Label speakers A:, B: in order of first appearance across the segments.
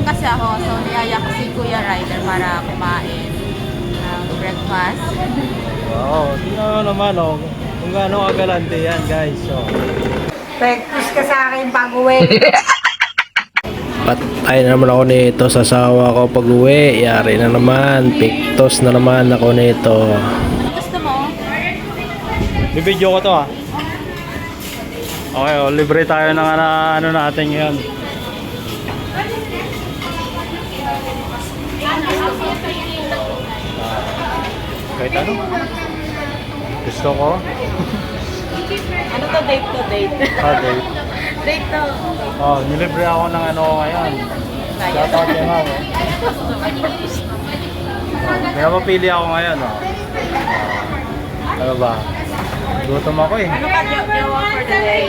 A: kasi ako, so niyaya ko si Kuya Ryder para kumain ng breakfast.
B: Wow, tingnan mo naman oh. Kung gaano kagalante yan guys. So,
C: Pektus ka sa akin pag-uwi.
B: patay na naman ako nito sa asawa ko pag uwi. Yari na naman. Pictos na naman ako nito.
A: Gusto mo?
B: Bibidyo ko to ah. Okay, oh, libre tayo ng ano natin ngayon. Kahit ano? Gusto ko.
A: Ano to, date to date?
B: Date.
A: Date to.
B: Oh, nilibre ako ng ano ngayon. Shoutout kay ma'am. Oh. Pinapapili ako ngayon. Oh. Ano ba? Gutom ako eh.
A: Ano ka, jowa for the day?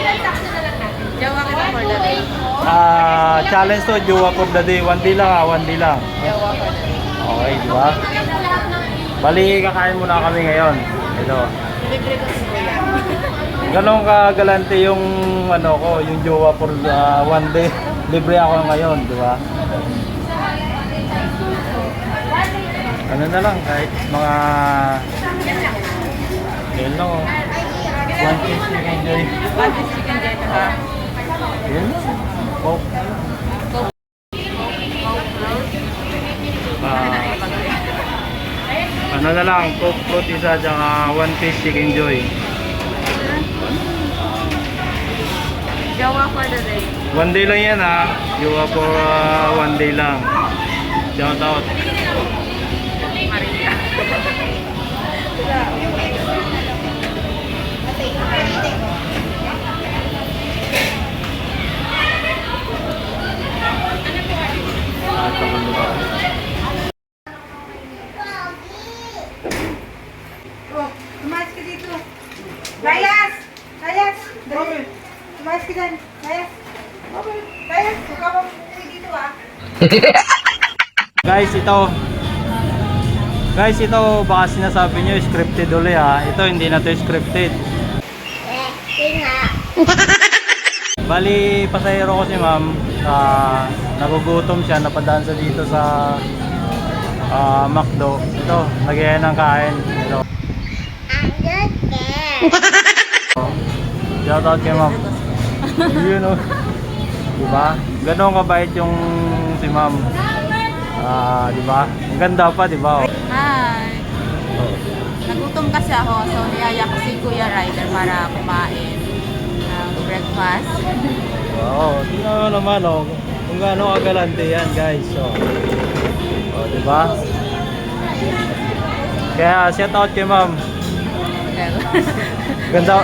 A: Jowa ka for the day?
B: Challenge to, jowa for the day. 1 day lang ah, 1 day lang.
A: Jowa for the day.
B: Okay, di ba? Bali, kakain muna kami ngayon. Ito.
A: Libre ko si Kuya.
B: Ganon kagalante yung ano ko, yung jowa for 1 day. Libre ako ngayon, di ba? Ano na lang, kahit mga yun lang oh. 1 piece chicken joy.
A: One piece chicken joy to ha?
B: Yun lang. Coke. Ano na lang, Coke fruit isa, tsaka 1 piece chicken joy.
A: Jowa for the day.
B: 1 day lang yan ha. Jowa for 1 day lang. Shout out.
A: Maria.
C: Oh, tumayas ka dito. Layas! Layas! Dali. Tumayas ka dyan. Layas. Layas, huwag ka bang umuwi dito ah.
B: Guys, ito. Guys, ito baka sinasabi nyo scripted ulit ha. Ito hindi na to scripted. Bali, pasahero ko si ma'am. Nagugutom siya, napadaan sa dito sa McDo. Ito, nagyayan ng kain. Ito. Shout out kay ma'am. Yun o. Diba? Ganon kabait yung si ma'am. Diba? Ang ganda pa, diba?
A: Hi! Nagutom kasi ako, so niyaya ko si Kuya Ryder para kumain ng breakfast.
B: Wow, tingnan mo naman oh. Kung gaano kagalante yan guys. So, oh, diba? Kaya shout out kay ma'am. Ganda,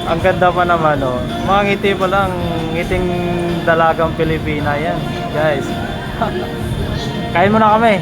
B: ang ganda pa naman oh. Mga ngiti pa lang, ngiting dalagang Pilipina yan guys. Kain muna kami.